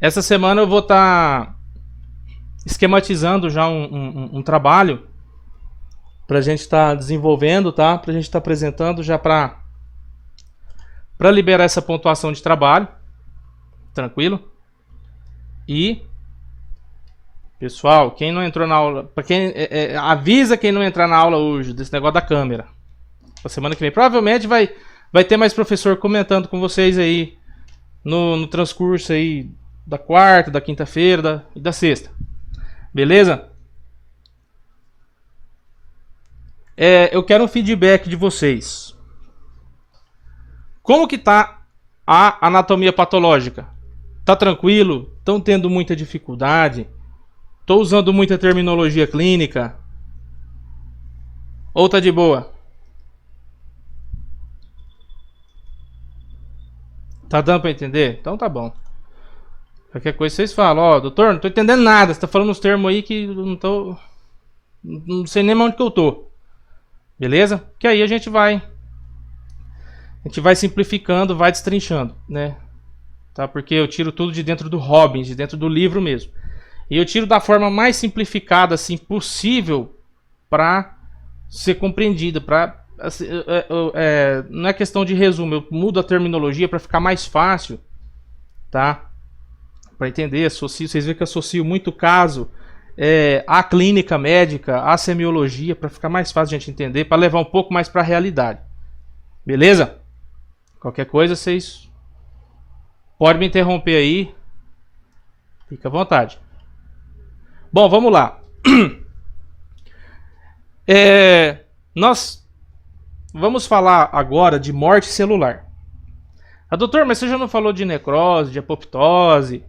Essa semana eu vou estar esquematizando já um trabalho para a gente estar desenvolvendo, tá? Para a gente estar apresentando já para liberar essa pontuação de trabalho, tranquilo? E pessoal, quem não entrou na aula, para quem avisa quem não entrar na aula hoje desse negócio da câmera. A semana que vem provavelmente vai ter mais professor comentando com vocês aí no transcurso aí da quarta, da quinta-feira e da sexta. Beleza? Eu quero um feedback de vocês. Como que tá a anatomia patológica? Tá tranquilo? Estão tendo muita dificuldade? Tô usando muita terminologia clínica? Ou tá de boa? Tá dando pra entender? Então tá bom. Qualquer coisa vocês falam, ó, doutor, não tô entendendo nada. Você tá falando uns termos aí que não sei nem onde que eu tô. Beleza? Que aí a gente vai simplificando, vai destrinchando, né? Tá? Porque eu tiro tudo de dentro do Robbins, de dentro do livro mesmo. E eu tiro da forma mais simplificada assim possível para ser compreendida, para não é questão de resumo, eu mudo a terminologia para ficar mais fácil, tá? Para entender, vocês veem que eu associo muito caso à clínica médica, à semiologia, para ficar mais fácil de a gente entender, para levar um pouco mais para a realidade. Beleza? Qualquer coisa, vocês podem me interromper aí. Fica à vontade. Bom, vamos lá. Nós vamos falar agora de morte celular. Doutor, mas você já não falou de necrose, de apoptose,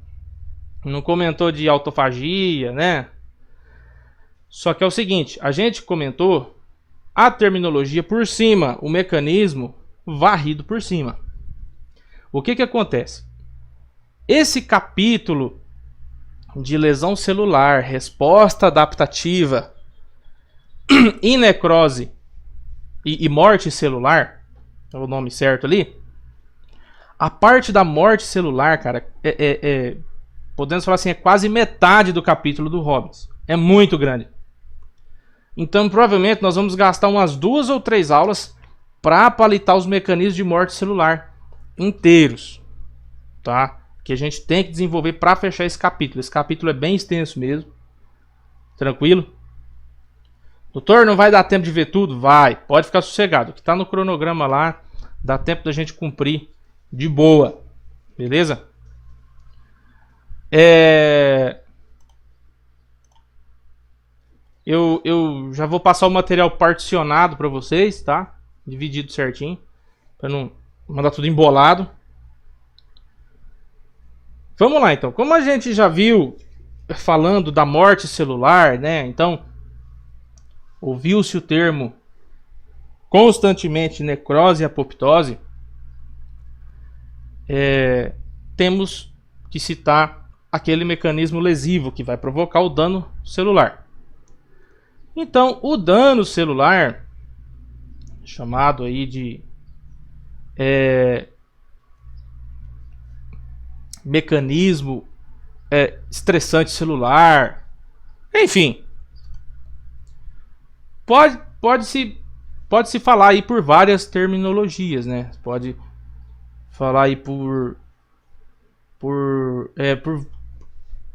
não comentou de autofagia, né? Só que é o seguinte, a gente comentou a terminologia por cima, o mecanismo varrido por cima. O que acontece? Esse capítulo de lesão celular, resposta adaptativa e necrose e morte celular, é o nome certo ali. A parte da morte celular, cara, podemos falar assim, é quase metade do capítulo do Robbins. É muito grande. Então, provavelmente, nós vamos gastar umas 2 ou 3 aulas para palitar os mecanismos de morte celular inteiros, tá? Que a gente tem que desenvolver para fechar esse capítulo. Esse capítulo é bem extenso mesmo. Tranquilo? Doutor, não vai dar tempo de ver tudo? Vai, pode ficar sossegado. O que está no cronograma lá, dá tempo da gente cumprir de boa. Beleza? Eu já vou passar o material particionado para vocês, tá? Dividido certinho, para não mandar tudo embolado. Vamos lá então. Como a gente já viu falando da morte celular, né? Então, ouviu-se o termo constantemente necrose e apoptose. Temos que citar aquele mecanismo lesivo que vai provocar o dano celular. Então, o dano celular, chamado aí de mecanismo estressante celular, enfim, pode se falar aí por várias terminologias, né? Pode falar aí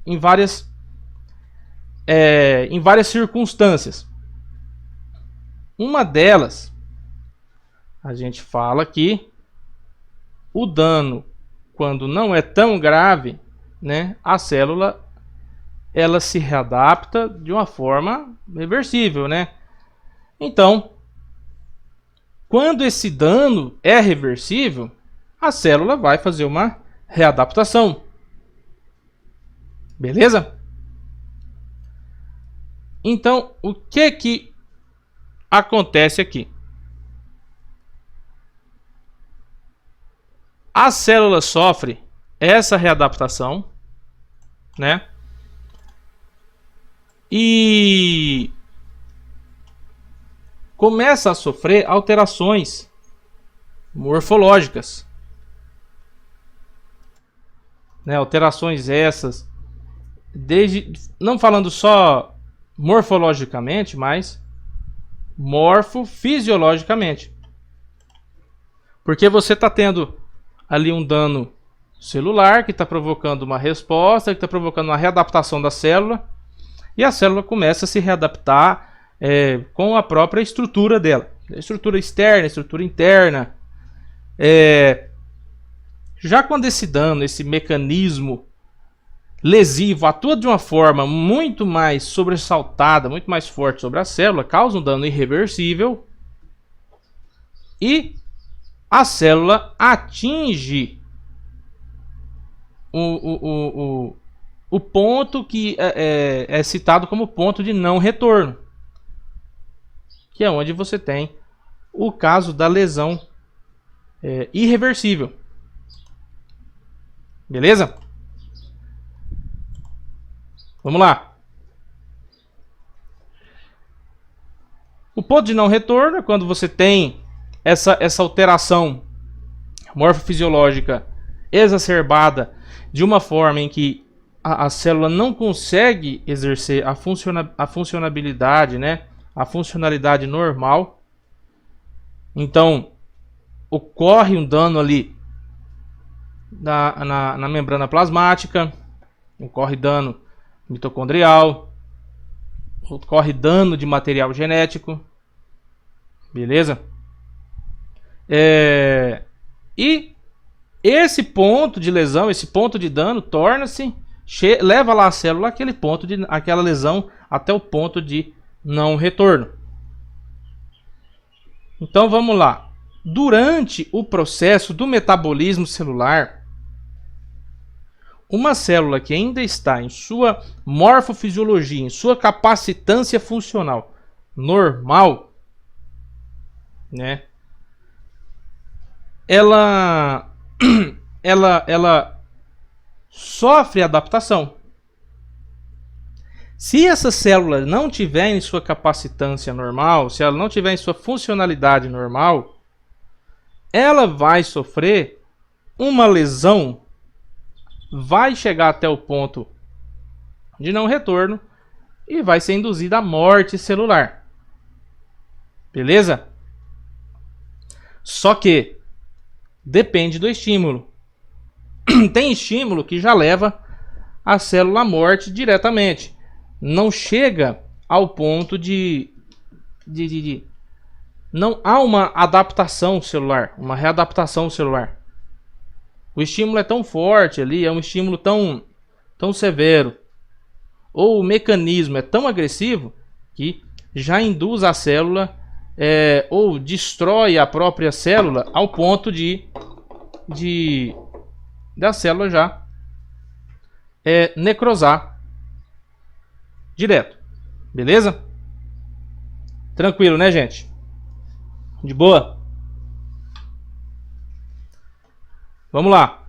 em várias circunstâncias. Uma delas, a gente fala que o dano, quando não é tão grave, né, a célula ela se readapta de uma forma reversível, né? Então, quando esse dano é reversível, a célula vai fazer uma readaptação. Beleza? Então, o que acontece aqui? A célula sofre essa readaptação, né? E começa a sofrer alterações morfológicas, né? Alterações essas, desde, não falando só morfologicamente, mas morfofisiologicamente. Porque você está tendo ali um dano celular que está provocando uma resposta, que está provocando uma readaptação da célula, e a célula começa a se readaptar com a própria estrutura dela. A estrutura externa, a estrutura interna. Já quando esse dano, esse mecanismo lesivo atua de uma forma muito mais sobressaltada, muito mais forte sobre a célula, causa um dano irreversível e a célula atinge o ponto que é citado como ponto de não retorno, que é onde você tem o caso da lesão irreversível. Beleza? Vamos lá. O ponto de não retorno é quando você tem essa alteração morfofisiológica exacerbada de uma forma em que a célula não consegue exercer a funcionabilidade, né? A funcionalidade normal. Então, ocorre um dano ali na membrana plasmática, ocorre dano mitocondrial, ocorre dano de material genético, beleza? E esse ponto de lesão, esse ponto de dano, leva lá a célula aquela lesão até o ponto de não retorno. Então vamos lá. Durante o processo do metabolismo celular, uma célula que ainda está em sua morfofisiologia, em sua capacitância funcional normal, né? Ela sofre adaptação. Se essa célula não tiver em sua capacitância normal, se ela não tiver em sua funcionalidade normal, ela vai sofrer uma lesão, vai chegar até o ponto de não retorno e vai ser induzida à morte celular. Beleza? Só que depende do estímulo. Tem estímulo que já leva a célula à morte diretamente. Não chega ao ponto de não há uma adaptação celular, uma readaptação celular. O estímulo é tão forte ali, é um estímulo tão severo, ou o mecanismo é tão agressivo que já induz a célula ou destrói a própria célula ao ponto da célula já necrosar direto. Beleza? Tranquilo, né, gente? De boa? Vamos lá.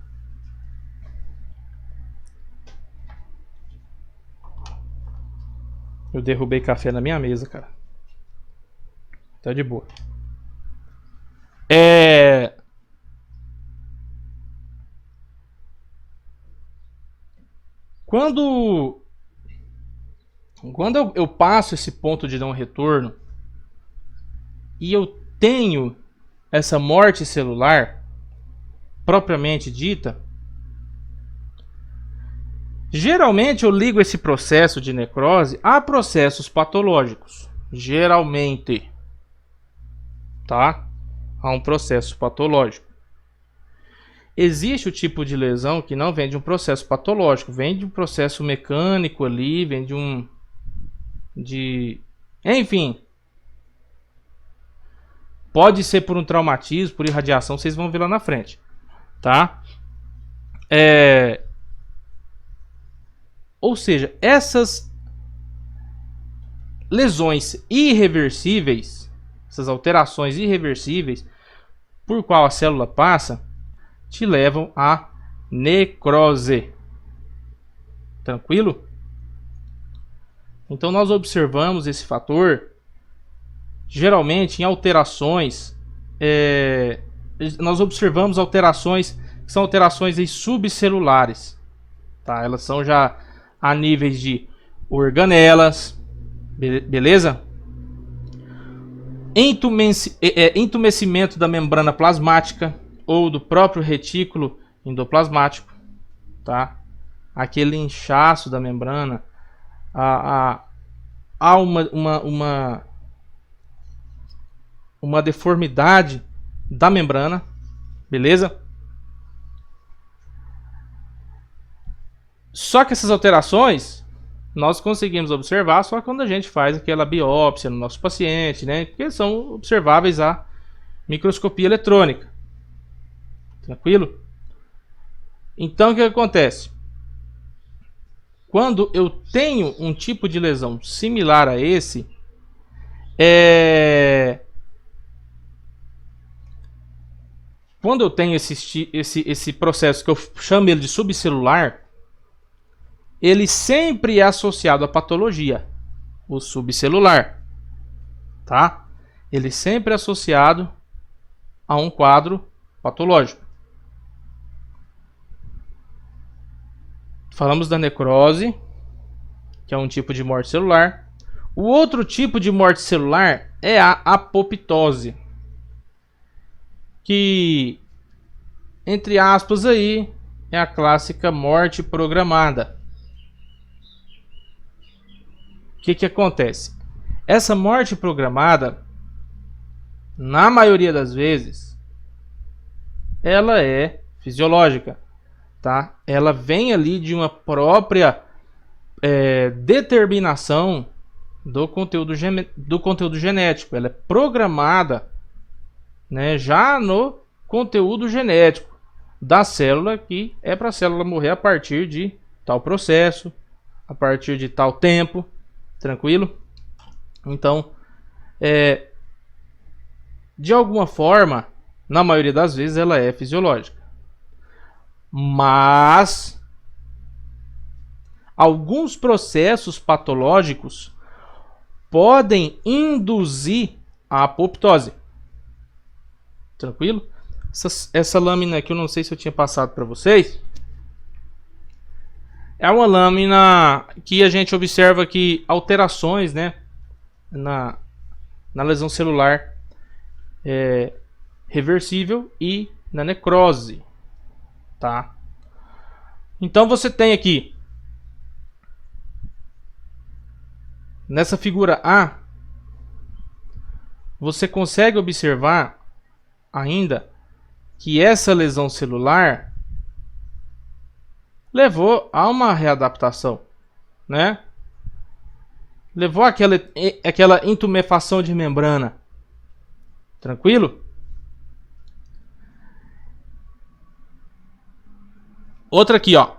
Eu derrubei café na minha mesa, cara. Tá de boa. Quando eu passo esse ponto de não retorno e eu tenho essa morte celular propriamente dita, geralmente eu ligo esse processo de necrose a processos patológicos. Geralmente, tá? A um processo patológico. Existe o tipo de lesão que não vem de um processo patológico, vem de um processo mecânico ali, vem enfim. Pode ser por um traumatismo, por irradiação, vocês vão ver lá na frente, tá? Ou seja, essas lesões irreversíveis, essas alterações irreversíveis por qual a célula passa, te levam à necrose. Tranquilo? Então nós observamos esse fator geralmente em alterações. Nós observamos alterações que são alterações subcelulares. tá? Elas são já a níveis de organelas, beleza? Entumecimento da membrana plasmática ou do próprio retículo endoplasmático, tá? Aquele inchaço da membrana, há uma deformidade da membrana, beleza? Só que essas alterações nós conseguimos observar só quando a gente faz aquela biópsia no nosso paciente, né? Porque são observáveis a microscopia eletrônica. Tranquilo? Então o que acontece? Quando eu tenho um tipo de lesão similar a esse, quando eu tenho esse processo que eu chamo ele de subcelular, ele sempre é associado à patologia, o subcelular, tá? Ele sempre é associado a um quadro patológico. Falamos da necrose, que é um tipo de morte celular. O outro tipo de morte celular é a apoptose, que, entre aspas aí, é a clássica morte programada. O que acontece? Essa morte programada, na maioria das vezes, ela é fisiológica, tá? Ela vem ali de uma própria determinação do conteúdo genético. Ela é programada, né, já no conteúdo genético da célula, que é para a célula morrer a partir de tal processo, a partir de tal tempo. Tranquilo? Então, de alguma forma, na maioria das vezes, ela é fisiológica. Mas alguns processos patológicos podem induzir a apoptose. Tranquilo? Essa lâmina aqui, eu não sei se eu tinha passado para vocês. É uma lâmina que a gente observa que alterações, né, na lesão celular reversível e na necrose, tá? Então você tem aqui, nessa figura A, você consegue observar ainda que essa lesão celular levou a uma readaptação, né? Levou aquela intumefação de membrana. Tranquilo? Outra aqui, ó.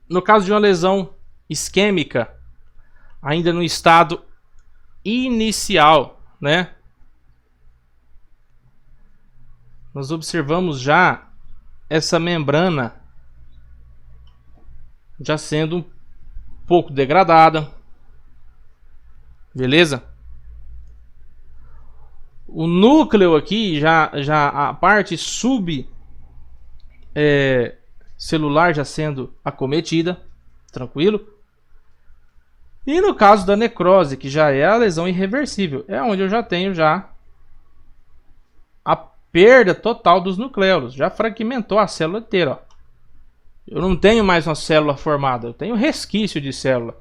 No caso de uma lesão isquêmica, ainda no estado inicial, né? Nós observamos já essa membrana já sendo um pouco degradada. Beleza? O núcleo aqui, já a parte celular já sendo acometida. Tranquilo? E no caso da necrose, que já é a lesão irreversível, é onde eu já tenho a perda total dos nucléolos. Já fragmentou a célula inteira, ó. Eu não tenho mais uma célula formada, eu tenho resquício de célula,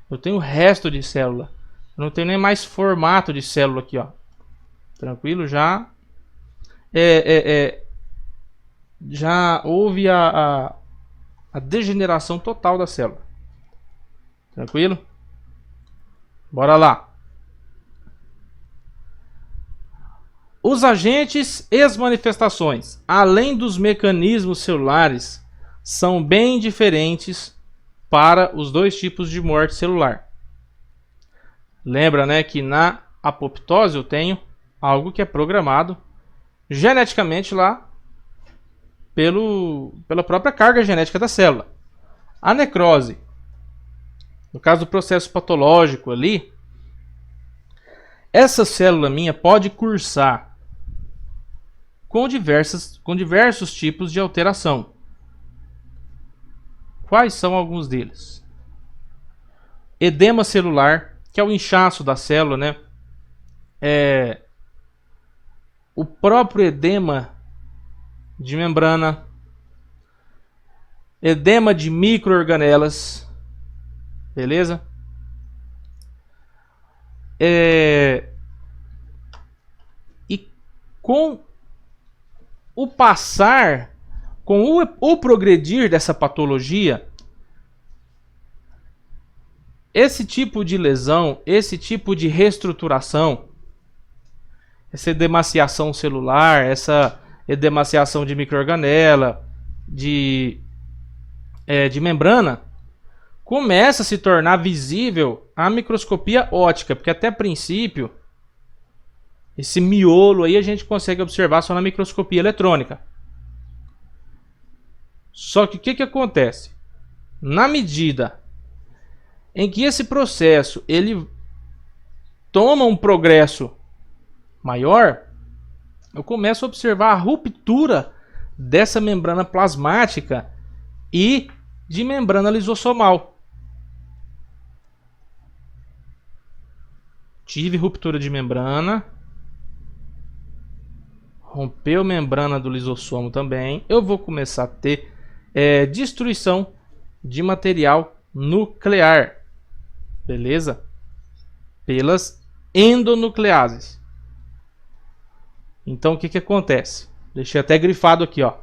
eu tenho resto de célula, eu não tenho nem mais formato de célula aqui, ó. Tranquilo? Já já houve a degeneração total da célula. Tranquilo? Bora lá. Os agentes e as manifestações, além dos mecanismos celulares, são bem diferentes para os dois tipos de morte celular. Lembra, né, que na apoptose eu tenho algo que é programado geneticamente lá pela própria carga genética da célula. A necrose, no caso do processo patológico ali, essa célula minha pode cursar com diversos tipos de alteração. Quais são alguns deles? Edema celular, que é o inchaço da célula, né? O próprio edema de membrana, edema de micro-organelas, beleza? E com o passar, com o progredir dessa patologia, esse tipo de lesão, esse tipo de reestruturação, essa edemaciação celular, essa edemaciação de microorganela, de membrana, começa a se tornar visível a microscopia óptica, porque até princípio, esse miolo aí a gente consegue observar só na microscopia eletrônica. Só que o que acontece? Na medida em que esse processo ele toma um progresso maior, eu começo a observar a ruptura dessa membrana plasmática e de membrana lisossomal. Tive ruptura de membrana, rompeu membrana do lisossomo também. Eu vou começar a ter destruição de material nuclear, beleza? Pelas endonucleases. Então o que acontece? Deixei até grifado aqui, ó.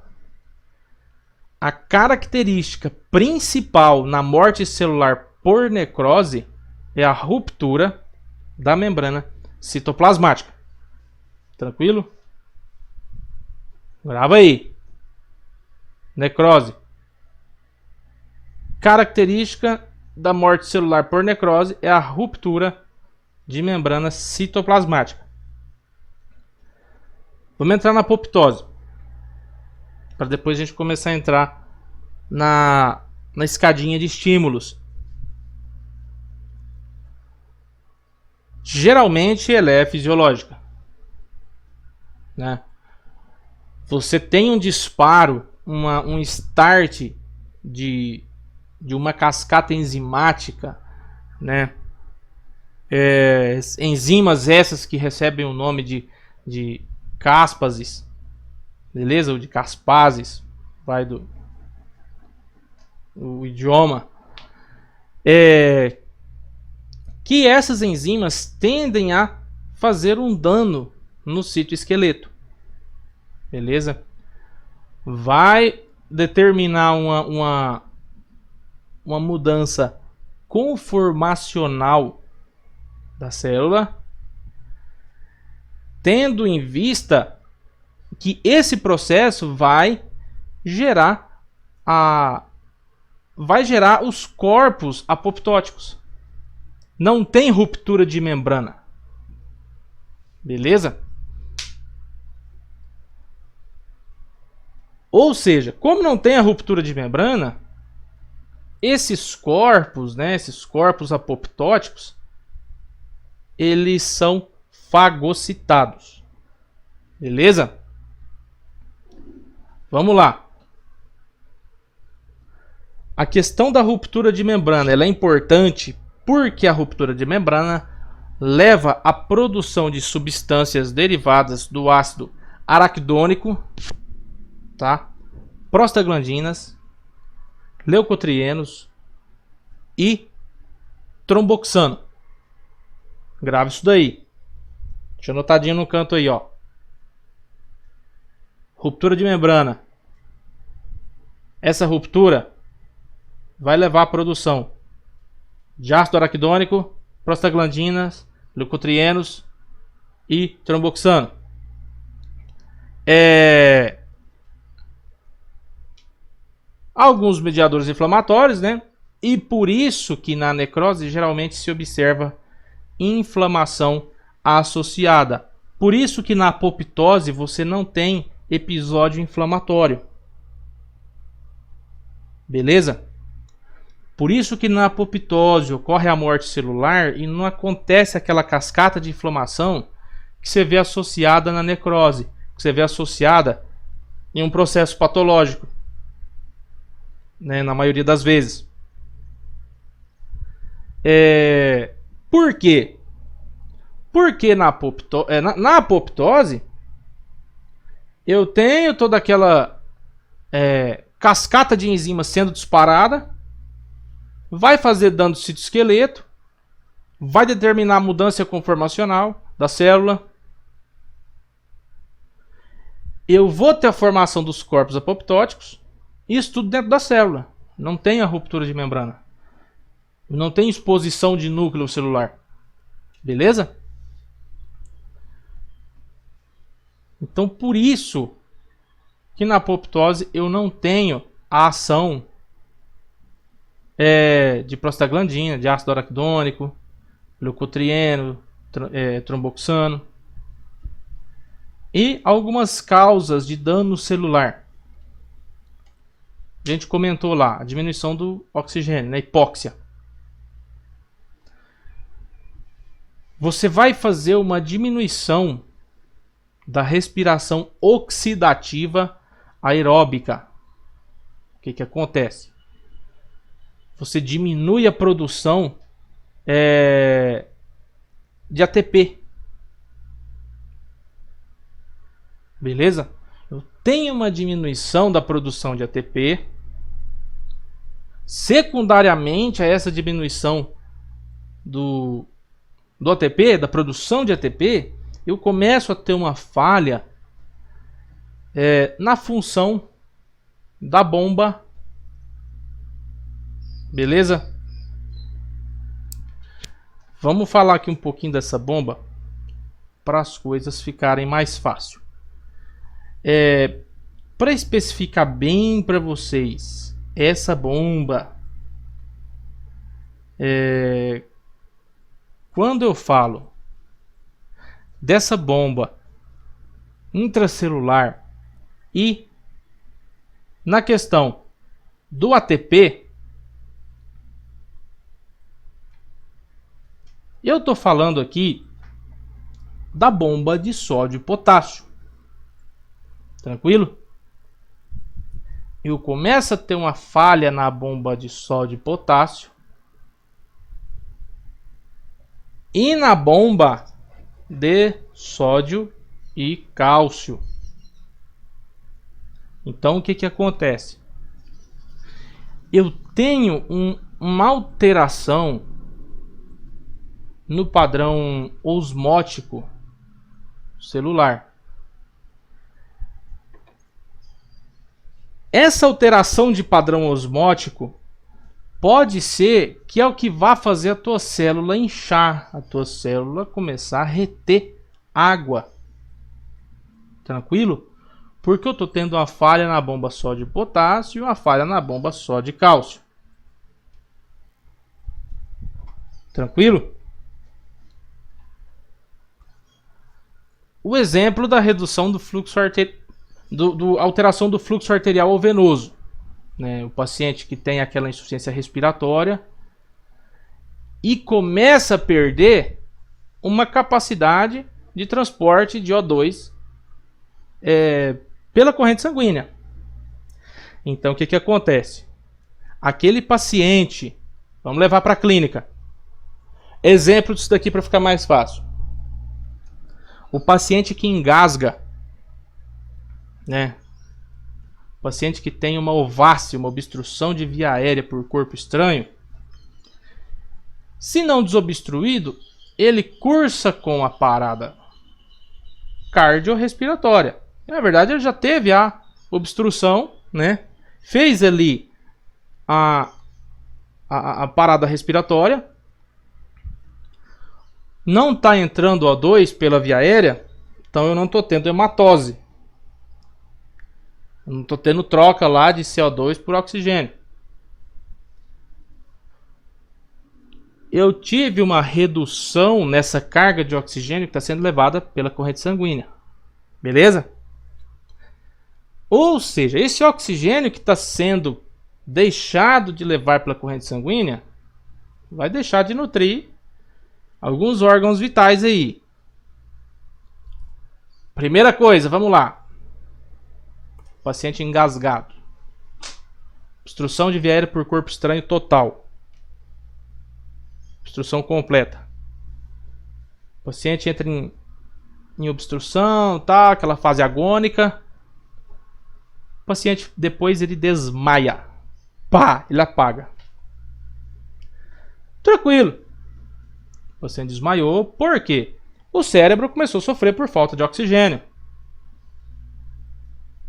A característica principal na morte celular por necrose é a ruptura da membrana citoplasmática. Tranquilo? Grava aí. Necrose. Característica da morte celular por necrose é a ruptura de membrana citoplasmática. Vamos entrar na apoptose, para depois a gente começar a entrar na escadinha de estímulos. Geralmente ela é fisiológica, né? Você tem um disparo, um start de uma cascata enzimática, né? Enzimas essas que recebem o nome de caspases, beleza? Ou de caspases, vai o idioma. Que essas enzimas tendem a fazer um dano no citoesqueleto, beleza? Vai determinar uma mudança conformacional da célula, tendo em vista que esse processo vai gerar os corpos apoptóticos. Não tem ruptura de membrana, beleza? Ou seja, como não tem a ruptura de membrana, esses corpos, né, esses corpos apoptóticos, eles são fagocitados, beleza? Vamos lá. A questão da ruptura de membrana ela é importante porque a ruptura de membrana leva à produção de substâncias derivadas do ácido araquidônico, tá? Prostaglandinas, leucotrienos e tromboxano. Grave isso daí. Deixa anotadinho no canto aí, ó. Ruptura de membrana. Essa ruptura vai levar à produção de ácido araquidônico, prostaglandinas, leucotrienos e tromboxano. Alguns mediadores inflamatórios, né? E por isso que na necrose geralmente se observa inflamação associada. Por isso que na apoptose você não tem episódio inflamatório. Beleza? Por isso que na apoptose ocorre a morte celular e não acontece aquela cascata de inflamação que você vê associada na necrose, que que você vê associada em um processo patológico, né, na maioria das vezes. Por quê? Porque na apoptose eu tenho toda aquela cascata de enzimas sendo disparada, vai fazer dano do citoesqueleto, vai determinar a mudança conformacional da célula. Eu vou ter a formação dos corpos apoptóticos, isso tudo dentro da célula. Não tem a ruptura de membrana. Não tem exposição de núcleo celular. Beleza? Então, por isso que na apoptose eu não tenho a ação de prostaglandina, de ácido araquidônico, leucotrieno, tromboxano e algumas causas de dano celular. A gente comentou lá a diminuição do oxigênio, na hipóxia. Você vai fazer uma diminuição da respiração oxidativa aeróbica. O que acontece? Você diminui a produção de ATP. Beleza? Eu tenho uma diminuição da produção de ATP. Secundariamente a essa diminuição do ATP, da produção de ATP, eu começo a ter uma falha na função da bomba. Beleza? Vamos falar aqui um pouquinho dessa bomba para as coisas ficarem mais fácil. Para especificar bem para vocês, essa bomba, quando eu falo dessa bomba intracelular e na questão do ATP, eu estou falando aqui da bomba de sódio e potássio. Tranquilo? Eu começo a ter uma falha na bomba de sódio e potássio e na bomba de sódio e cálcio. Então o que acontece? Eu tenho uma alteração no padrão osmótico celular. Essa alteração de padrão osmótico pode ser que é o que vai fazer a tua célula inchar, a tua célula começar a reter água. Tranquilo? Porque eu estou tendo uma falha na bomba sódio e potássio e uma falha na bomba sódio e cálcio. Tranquilo? O exemplo da redução do fluxo arterial, alteração do fluxo arterial ou venoso, né? O paciente que tem aquela insuficiência respiratória e começa a perder uma capacidade de transporte de O2 pela corrente sanguínea. Então o que acontece? Aquele paciente, vamos levar para a clínica. Exemplo disso daqui para ficar mais fácil. O paciente que engasga, né? O paciente que tem uma ovácea, uma obstrução de via aérea por corpo estranho, se não desobstruído, ele cursa com a parada cardiorrespiratória. Na verdade, ele já teve a obstrução, né? Fez ali a parada respiratória, não está entrando O2 pela via aérea, então eu não estou tendo hematose. Eu não estou tendo troca lá de CO2 por oxigênio. Eu tive uma redução nessa carga de oxigênio que está sendo levada pela corrente sanguínea. Beleza? Ou seja, esse oxigênio que está sendo deixado de levar pela corrente sanguínea vai deixar de nutrir alguns órgãos vitais aí. Primeira coisa, vamos lá. Paciente engasgado. Obstrução de via aérea por corpo estranho total. Obstrução completa. O paciente entra em obstrução, tá, aquela fase agônica. O paciente depois ele desmaia. Pá, ele apaga. Tranquilo. O paciente desmaiou, por quê? O cérebro começou a sofrer por falta de oxigênio.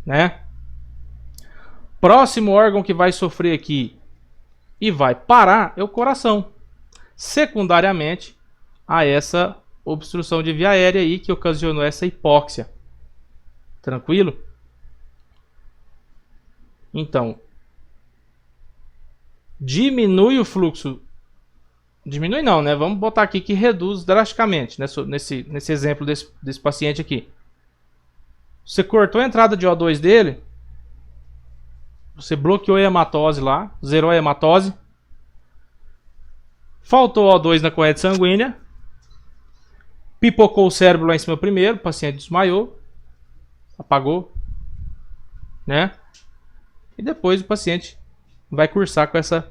Né? Próximo órgão que vai sofrer aqui e vai parar é o coração. Secundariamente a essa obstrução de via aérea aí que ocasionou essa hipóxia. Tranquilo? Então, diminui o fluxo. Diminui não, né? Vamos botar aqui que reduz drasticamente nesse exemplo desse paciente aqui. Você cortou a entrada de O2 dele, você bloqueou a hematose lá, zerou a hematose, faltou O2 na corrente sanguínea, pipocou o cérebro lá em cima primeiro, o paciente desmaiou, apagou, né? E depois o paciente vai cursar com essa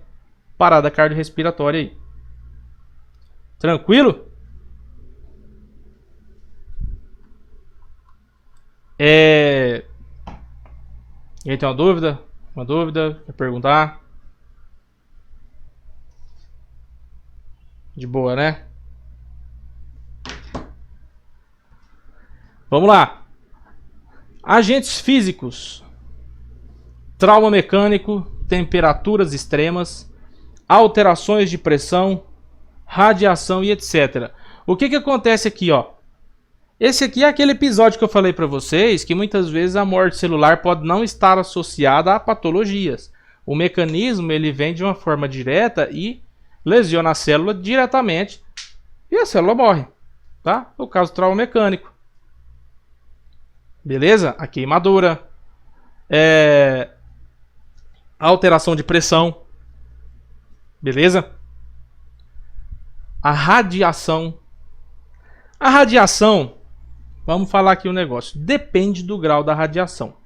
parada cardiorrespiratória aí. Tranquilo? E aí, tem uma dúvida? Uma dúvida? Quer perguntar? De boa, né? Vamos lá. Agentes físicos. Trauma mecânico, temperaturas extremas, alterações de pressão, radiação e etc. O que acontece aqui, ó? Esse aqui é aquele episódio que eu falei para vocês que muitas vezes a morte celular pode não estar associada a patologias. O mecanismo ele vem de uma forma direta e lesiona a célula diretamente e a célula morre, tá? No caso do trauma mecânico. Beleza? A queimadura, a alteração de pressão, beleza? A radiação. A radiação, vamos falar aqui um negócio, depende do grau da radiação.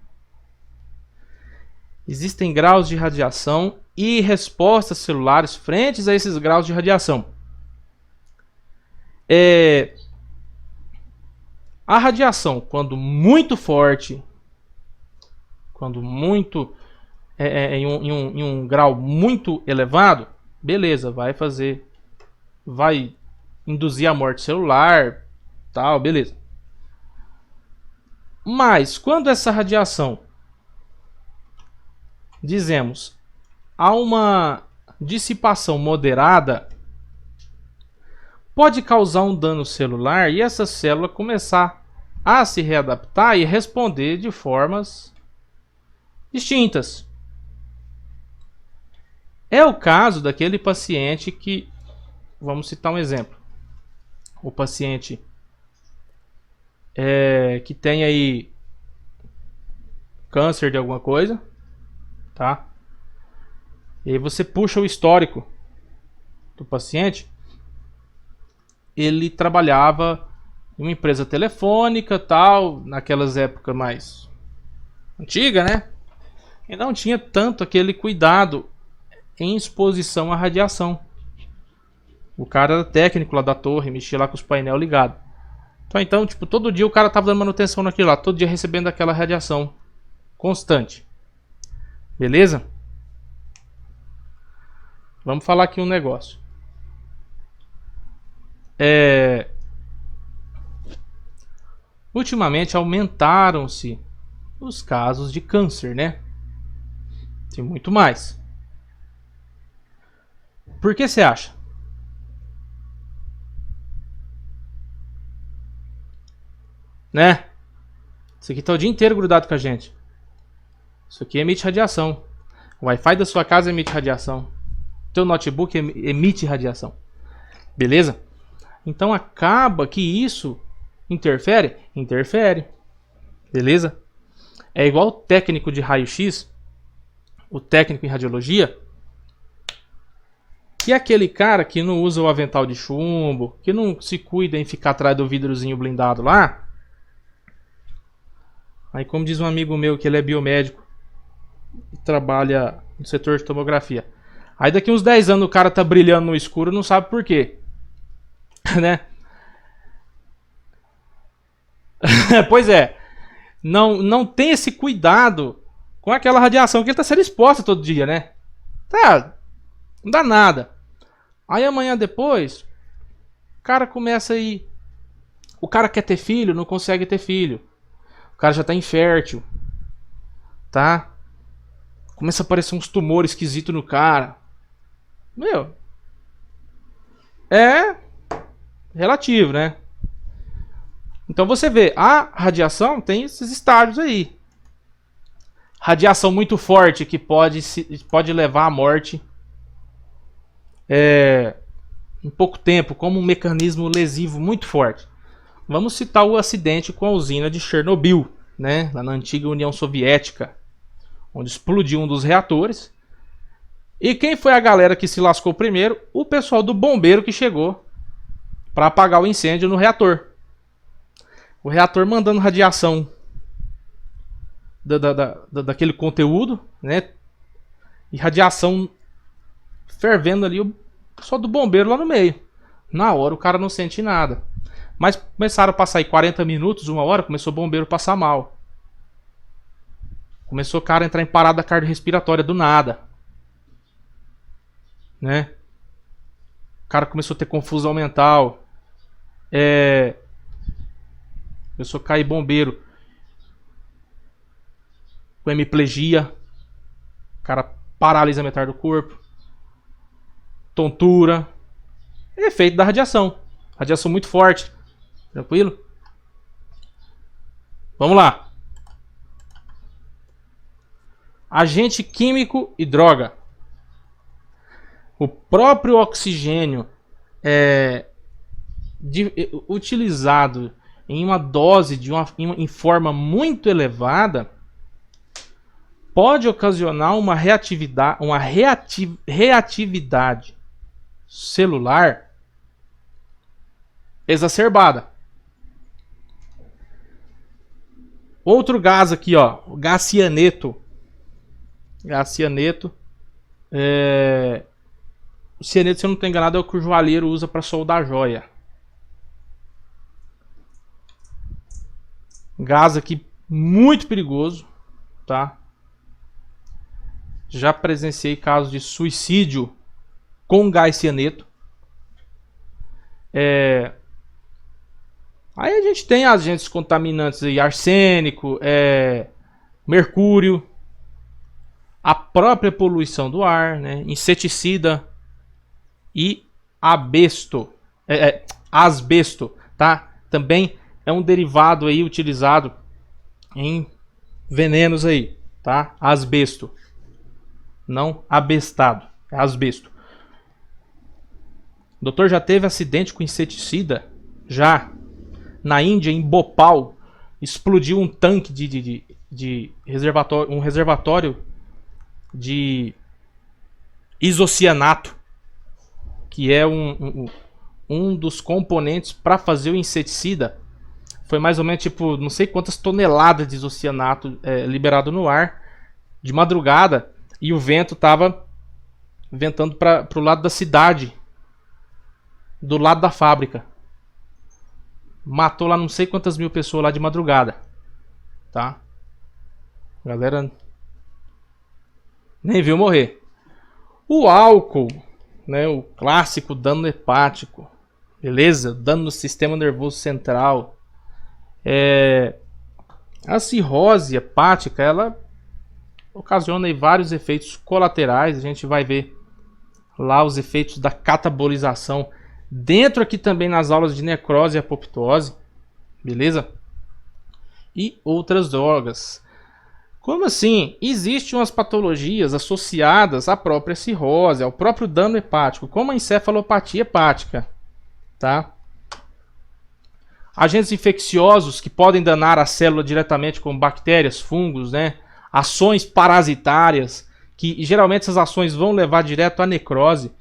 Existem graus de radiação e respostas celulares frente a esses graus de radiação. A radiação, quando muito forte, quando muito em um grau muito elevado, beleza, vai induzir a morte celular, tal, beleza. Mas quando essa radiação, dizemos, há uma dissipação moderada, pode causar um dano celular e essa célula começar a se readaptar e responder de formas distintas. É o caso daquele paciente que, vamos citar um exemplo, o paciente que tem aí câncer de alguma coisa, tá? E aí você puxa o histórico do paciente, ele trabalhava em uma empresa telefônica, tal, naquelas épocas mais antiga, né? E não tinha tanto aquele cuidado em exposição à radiação. O cara era técnico lá da torre, mexia lá com os painéis ligados. Então, tipo, todo dia o cara tava dando manutenção naquilo lá, todo dia recebendo aquela radiação constante. Beleza? Vamos falar aqui um negócio. Ultimamente aumentaram-se os casos de câncer, né? Tem muito mais. Por que você acha? Né? Isso aqui tá o dia inteiro grudado com a gente. Isso aqui emite radiação. O Wi-Fi da sua casa emite radiação. Teu notebook emite radiação. Beleza? Então acaba que isso interfere? Interfere. Beleza? É igual o técnico de raio-x, o técnico em radiologia, que é aquele cara que não usa o avental de chumbo, que não se cuida em ficar atrás do vidrozinho blindado lá. Aí, como diz um amigo meu que ele é biomédico e trabalha no setor de tomografia. Aí daqui uns 10 anos o cara tá brilhando no escuro, não sabe por quê. Né? Pois é. Não tem esse cuidado com aquela radiação que ele tá sendo exposta todo dia, né? Tá, não dá nada. Aí amanhã depois, o cara começa aí. O cara quer ter filho, não consegue ter filho. O cara já tá infértil. Tá? Começa a aparecer uns tumores esquisitos no cara. Meu. É relativo, né? Então você vê, a radiação tem esses estágios aí. Radiação muito forte que pode levar à morte em pouco tempo, como um mecanismo lesivo muito forte. Vamos citar o acidente com a usina de Chernobyl, né, lá na antiga União Soviética, onde explodiu um dos reatores. E quem foi a galera que se lascou primeiro? O pessoal do bombeiro que chegou para apagar o incêndio no reator. O reator mandando radiação daquele conteúdo, né? E radiação fervendo ali, só do bombeiro lá no meio. Na hora o cara não sente nada. Mas começaram a passar aí 40 minutos, 1 hora, começou o bombeiro a passar mal. Começou o cara a entrar em parada cardiorrespiratória do nada. Né? O cara começou a ter confusão mental. Começou a cair bombeiro com hemiplegia. O cara paralisa metade do corpo. Tontura. É efeito da radiação. Radiação muito forte. Tranquilo? Vamos lá. Agente químico e droga. O próprio oxigênio utilizado em uma dose em forma muito elevada pode ocasionar uma reatividade celular exacerbada. Outro gás aqui, ó, o gás cianeto. Gás cianeto. O cianeto, se eu não estou enganado, é o que o joalheiro usa para soldar joia. Gás aqui muito perigoso, tá? Já presenciei casos de suicídio com gás cianeto. Aí a gente tem agentes contaminantes aí, arsênico, mercúrio, a própria poluição do ar, né? Inseticida e asbesto, tá? Também é um derivado aí utilizado em venenos aí, tá? Asbesto, não abestado, é asbesto. O doutor já teve acidente com inseticida? Já. Na Índia, em Bhopal, explodiu um tanque de reservatório, um reservatório de isocianato, que é um dos componentes para fazer o inseticida. Foi mais ou menos tipo, não sei quantas toneladas de isocianato liberado no ar de madrugada, e o vento tava ventando para o lado da cidade, do lado da fábrica. Matou lá não sei quantas mil pessoas lá de madrugada, tá? Galera nem viu morrer. O álcool, né, o clássico dano hepático, beleza? Dano no sistema nervoso central. A cirrose hepática, ela ocasiona aí vários efeitos colaterais. A gente vai ver lá os efeitos da catabolização dentro aqui também nas aulas de necrose e apoptose, beleza? E outras drogas. Como assim? Existem umas patologias associadas à própria cirrose, ao próprio dano hepático, como a encefalopatia hepática, tá? Agentes infecciosos que podem danar a célula diretamente, como bactérias, fungos, né? Ações parasitárias, que geralmente essas ações vão levar direto à necrose,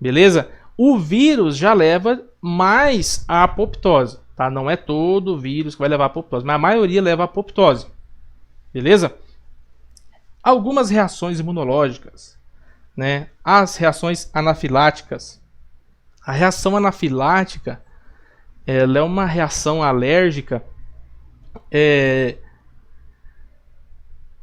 beleza? O vírus já leva mais à apoptose, tá? Não é todo vírus que vai levar à apoptose, mas a maioria leva à apoptose, beleza? Algumas reações imunológicas, né? As reações anafiláticas. A reação anafilática, ela é uma reação alérgica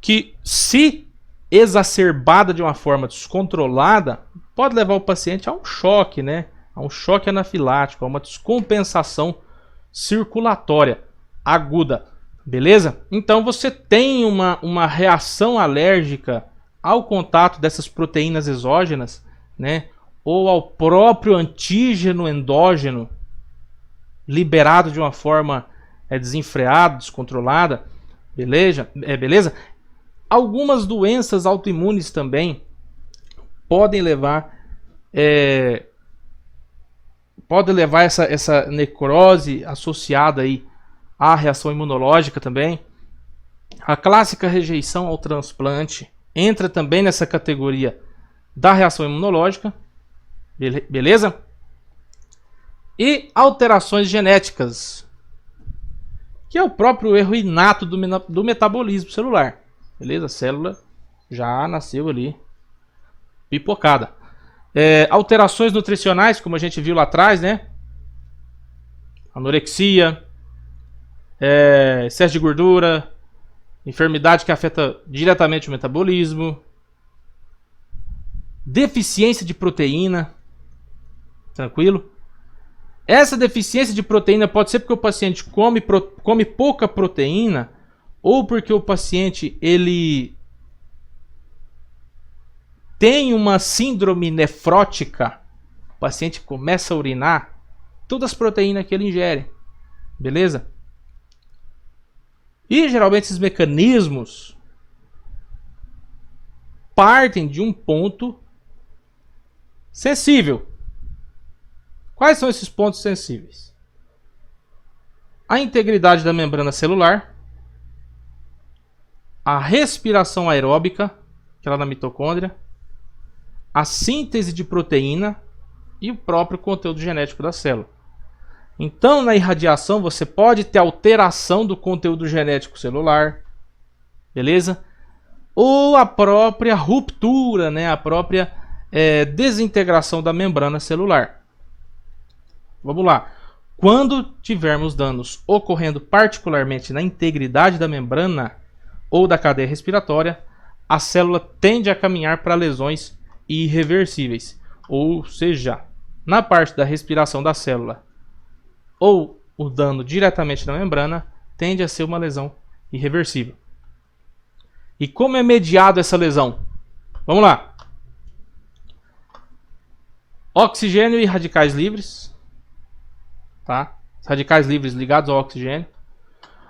que, se exacerbada de uma forma descontrolada, pode levar o paciente a um choque, né? A um choque anafilático, a uma descompensação circulatória aguda, beleza? Então você tem uma reação alérgica ao contato dessas proteínas exógenas, né? Ou ao próprio antígeno endógeno liberado de uma forma desenfreada, descontrolada, beleza? Algumas doenças autoimunes também podem levar essa necrose associada aí à reação imunológica também. A clássica rejeição ao transplante entra também nessa categoria da reação imunológica, beleza? E alterações genéticas, que é o próprio erro inato do metabolismo celular, beleza? A célula já nasceu ali pipocada. Alterações nutricionais, como a gente viu lá atrás, né? Anorexia, excesso de gordura, enfermidade que afeta diretamente o metabolismo, deficiência de proteína, tranquilo? Essa deficiência de proteína pode ser porque o paciente come pouca proteína, ou porque o paciente ele tem uma síndrome nefrótica. O paciente começa a urinar todas as proteínas que ele ingere, beleza? E geralmente esses mecanismos partem de um ponto sensível. Quais são esses pontos sensíveis? A integridade da membrana celular, a respiração aeróbica, que é lá na mitocôndria, a síntese de proteína e o próprio conteúdo genético da célula. Então, na irradiação, você pode ter alteração do conteúdo genético celular, beleza? Ou a própria ruptura, né? A própria desintegração da membrana celular. Vamos lá. Quando tivermos danos ocorrendo particularmente na integridade da membrana ou da cadeia respiratória, a célula tende a caminhar para lesões irreversíveis. Ou seja, na parte da respiração da célula ou o dano diretamente na membrana tende a ser uma lesão irreversível. E como é mediado essa lesão? Vamos lá. Oxigênio e radicais livres. Tá? Radicais livres ligados ao oxigênio.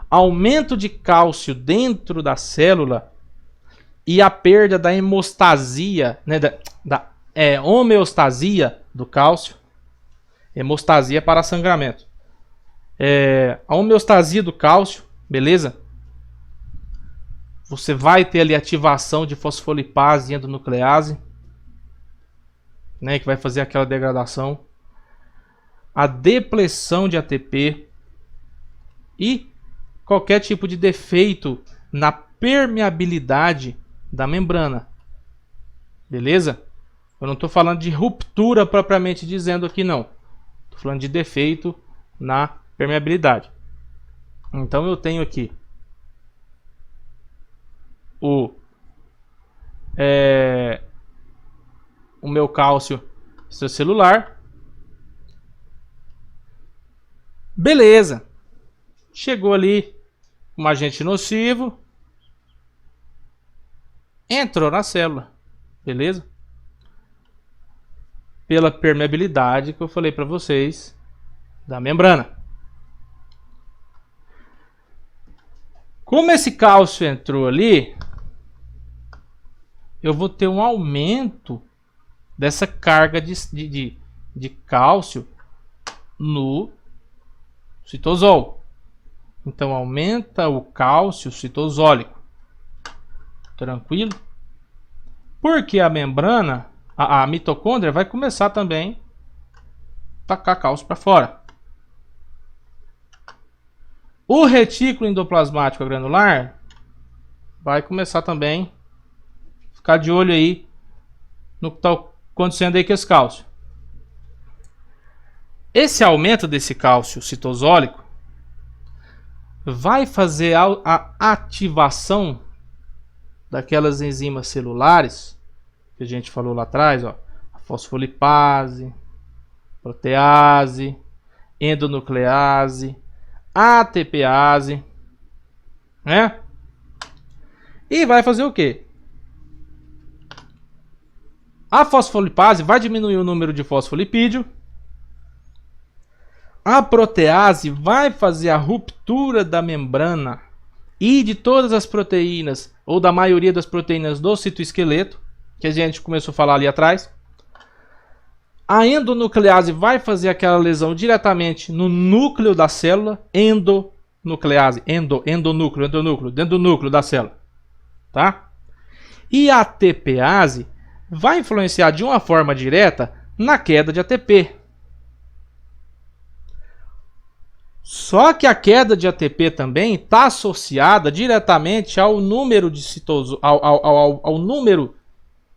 Aumento de cálcio dentro da célula e a perda da hemostasia, né, da homeostasia do cálcio. Hemostasia para sangramento. A homeostasia do cálcio, beleza? Você vai ter ali ativação de fosfolipase e endonuclease, né, que vai fazer aquela degradação. A depleção de ATP e qualquer tipo de defeito na permeabilidade da membrana, beleza? Eu não estou falando de ruptura propriamente dizendo aqui, não. Estou falando de defeito na permeabilidade. Então eu tenho aqui o meu cálcio extracelular. Beleza. Chegou ali um agente nocivo. Entrou na célula. Beleza? Pela permeabilidade que eu falei para vocês da membrana. Como esse cálcio entrou ali, eu vou ter um aumento dessa carga de cálcio no citosol. Então aumenta o cálcio citosólico. Tranquilo? Porque a membrana, a mitocôndria vai começar também a tacar cálcio para fora. O retículo endoplasmático granular vai começar também a ficar de olho aí no que está acontecendo aí com esse cálcio. Esse aumento desse cálcio citosólico vai fazer a ativação daquelas enzimas celulares que a gente falou lá atrás, ó, a fosfolipase, protease, endonuclease, ATPase, né? E vai fazer o quê? A fosfolipase vai diminuir o número de fosfolipídio. A protease vai fazer a ruptura da membrana e de todas as proteínas, ou da maioria das proteínas do citoesqueleto, que a gente começou a falar ali atrás. A endonuclease vai fazer aquela lesão diretamente no núcleo da célula. Endonuclease, endonúcleo, dentro do núcleo da célula. Tá? E a ATPase vai influenciar de uma forma direta na queda de ATP. Só que a queda de ATP também está associada diretamente ao número de ao número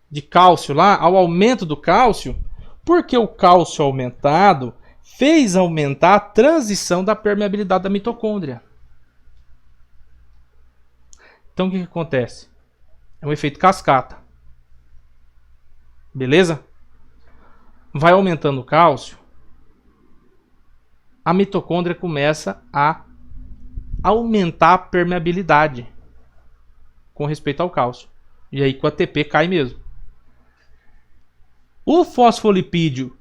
de cálcio lá, ao aumento do cálcio, porque o cálcio aumentado fez aumentar a transição da permeabilidade da mitocôndria. Então o que acontece? É um efeito cascata. Beleza? Vai aumentando o cálcio, a mitocôndria começa a aumentar a permeabilidade com respeito ao cálcio. E aí com a ATP cai mesmo. O fosfolipídio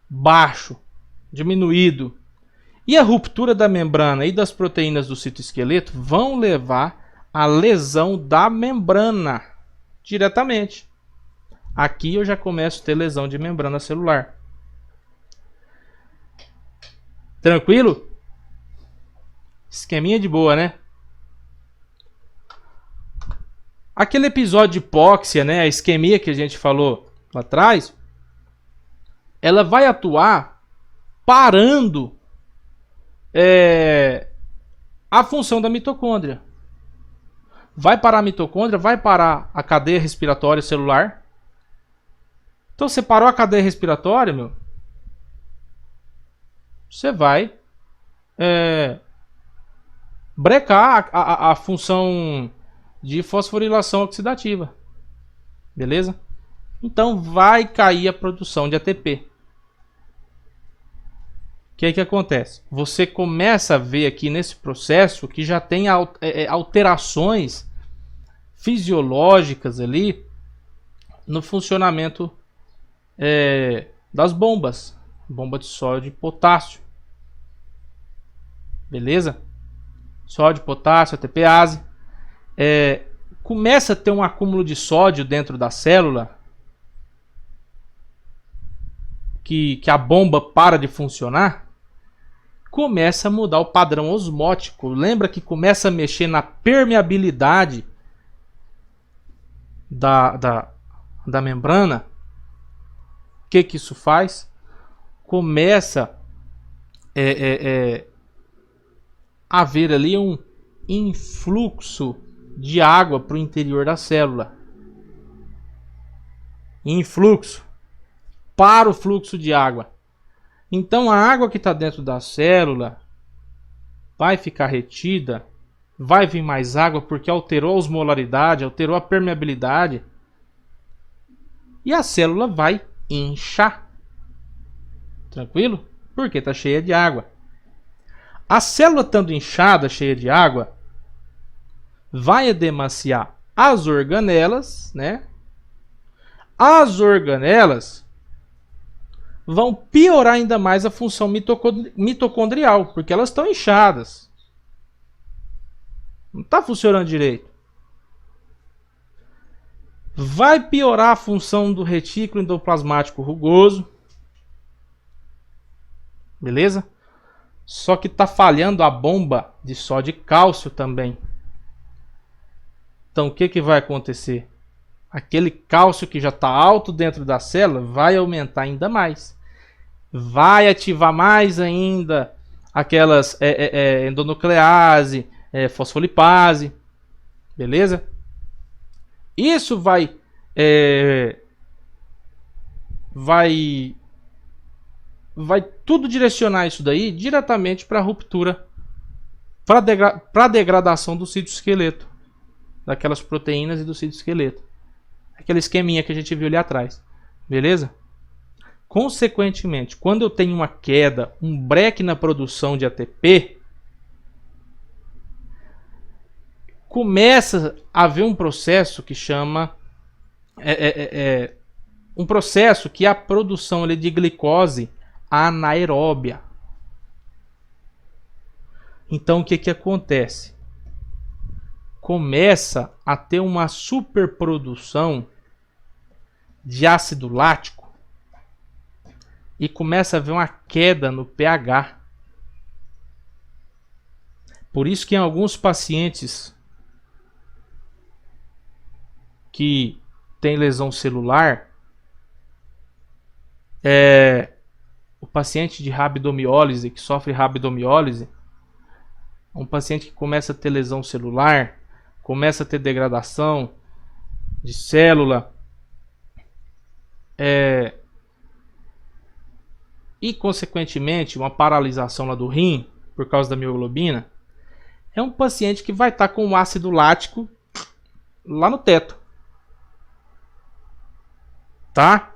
baixo, diminuído, e a ruptura da membrana e das proteínas do citoesqueleto vão levar à lesão da membrana diretamente. Aqui eu já começo a ter lesão de membrana celular. Tranquilo? Esqueminha de boa, né? Aquele episódio de hipóxia, né? A isquemia que a gente falou lá atrás, ela vai atuar parando a função da mitocôndria. Vai parar a mitocôndria, vai parar a cadeia respiratória celular. Então você parou a cadeia respiratória, meu, você vai brecar a função de fosforilação oxidativa. Beleza? Então vai cair a produção de ATP. O que acontece? Você começa a ver aqui nesse processo que já tem alterações fisiológicas ali no funcionamento das bombas. Bomba de sódio e potássio. Beleza? Sódio, potássio, ATPase. Começa a ter um acúmulo de sódio dentro da célula, que a bomba para de funcionar. Começa a mudar o padrão osmótico. Lembra que começa a mexer na permeabilidade da membrana? O que isso faz? Começa a haver ali um influxo de água para o interior da célula. Influxo. Para o fluxo de água. Então a água que está dentro da célula vai ficar retida, vai vir mais água porque alterou a osmolaridade, alterou a permeabilidade. E a célula vai inchar. Tranquilo? Porque está cheia de água. A célula estando inchada, cheia de água, vai edemaciar as organelas, né? As organelas vão piorar ainda mais a função mitocondrial, porque elas estão inchadas. Não está funcionando direito. Vai piorar a função do retículo endoplasmático rugoso. Beleza? Só que está falhando a bomba de sódio e cálcio também. Então o que vai acontecer? Aquele cálcio que já está alto dentro da célula vai aumentar ainda mais. Vai ativar mais ainda aquelas endonuclease, fosfolipase. Beleza? Isso vai tudo direcionar isso daí diretamente para a ruptura, para a degradação do citoesqueleto, daquelas proteínas e do citoesqueleto. Aquele esqueminha que a gente viu ali atrás. Beleza? Consequentemente, quando eu tenho uma queda, um break na produção de ATP, começa a haver um processo que chama um processo que é a produção ali de glicose anaeróbia. Então o que que acontece? Começa a ter uma superprodução de ácido lático e começa a haver uma queda no pH. Por isso que em alguns pacientes que têm lesão celular, o paciente de rabdomiólise, que sofre rabdomiólise, um paciente que começa a ter lesão celular, começa a ter degradação de célula, e consequentemente uma paralisação lá do rim por causa da mioglobina, é um paciente que vai estar com o ácido lático lá no teto, tá?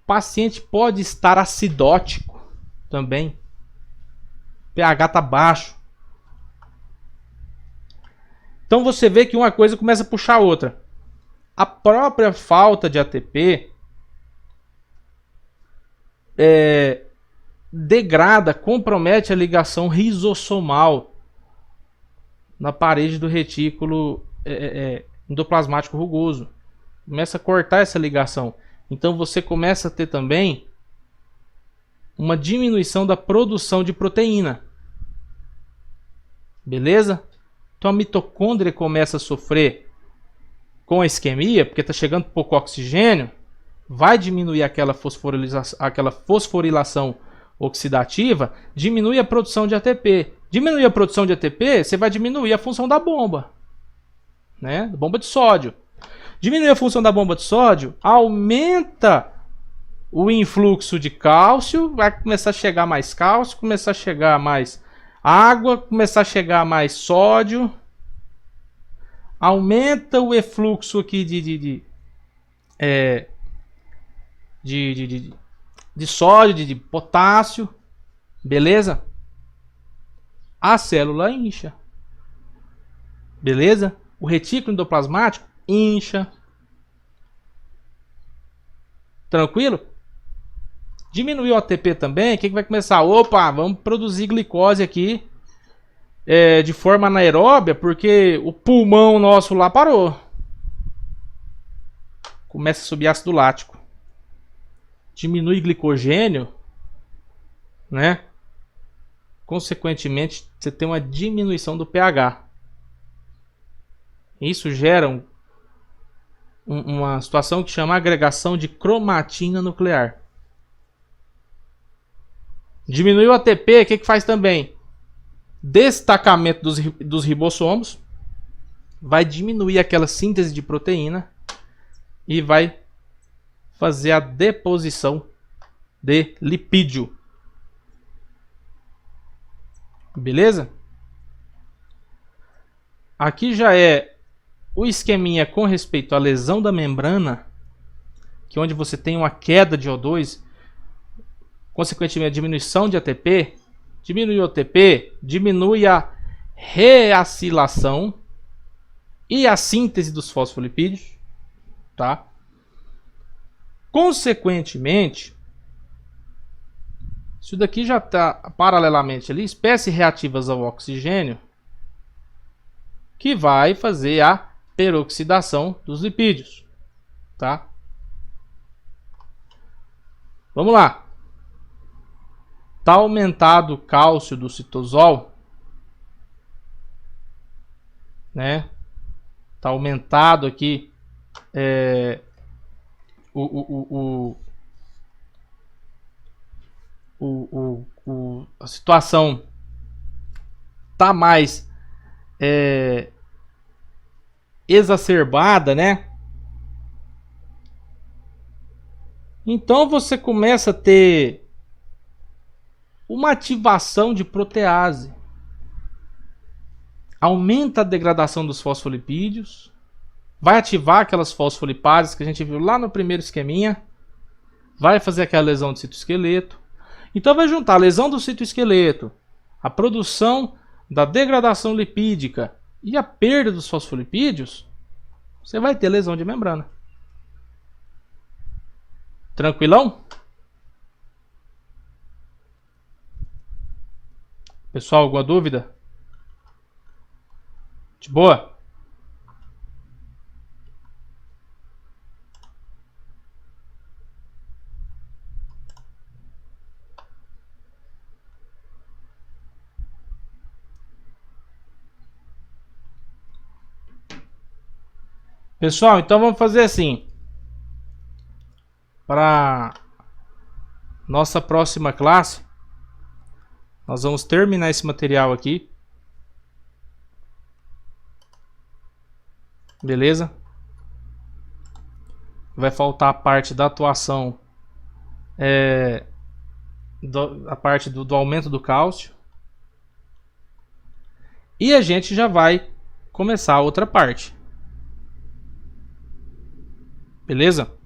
O paciente pode estar acidótico também, pH tá baixo. Então você vê que uma coisa começa a puxar a outra. A própria falta de ATP degrada, compromete a ligação risossomal na parede do retículo endoplasmático rugoso. Começa a cortar essa ligação. Então você começa a ter também uma diminuição da produção de proteína. Beleza? Então a mitocôndria começa a sofrer com a isquemia, porque está chegando pouco oxigênio, vai diminuir aquela fosforilação oxidativa, diminui a produção de ATP. Diminui a produção de ATP, você vai diminuir a função da bomba, né? Da bomba de sódio. Diminui a função da bomba de sódio, aumenta o influxo de cálcio, vai começar a chegar mais cálcio, começar a chegar mais água, começar a chegar mais sódio, aumenta o efluxo aqui de sódio, de potássio, beleza? A célula incha, beleza? O retículo endoplasmático incha, tranquilo? Diminuiu o ATP também, o que vai começar? Opa, vamos produzir glicose aqui de forma anaeróbia, porque o pulmão nosso lá parou. Começa a subir ácido lático. Diminui glicogênio, né? Consequentemente, você tem uma diminuição do pH. Isso gera uma situação que chama agregação de cromatina nuclear. Diminuiu o ATP, o que faz também? Destacamento dos ribossomos, vai diminuir aquela síntese de proteína e vai fazer a deposição de lipídio. Beleza? Aqui já é o esqueminha com respeito à lesão da membrana, que é onde você tem uma queda de O2, consequentemente a diminuição de ATP, diminui o ATP, diminui a reacilação e a síntese dos fosfolipídios, tá? Consequentemente, isso daqui já está paralelamente ali, espécies reativas ao oxigênio, que vai fazer a peroxidação dos lipídios, tá? Vamos lá. Tá aumentado o cálcio do citosol, né? Tá aumentado aqui a situação tá mais exacerbada, né? Então você começa a ter uma ativação de protease. Aumenta a degradação dos fosfolipídios, vai ativar aquelas fosfolipases que a gente viu lá no primeiro esqueminha, vai fazer aquela lesão do citoesqueleto. Então vai juntar a lesão do citoesqueleto, a produção da degradação lipídica e a perda dos fosfolipídios, você vai ter lesão de membrana. Tranquilão? Pessoal, alguma dúvida? De boa? Pessoal, então vamos fazer assim. Para nossa próxima classe, nós vamos terminar esse material aqui. Beleza? Vai faltar a parte da atuação, a parte do aumento do cálcio. E a gente já vai começar a outra parte. Beleza?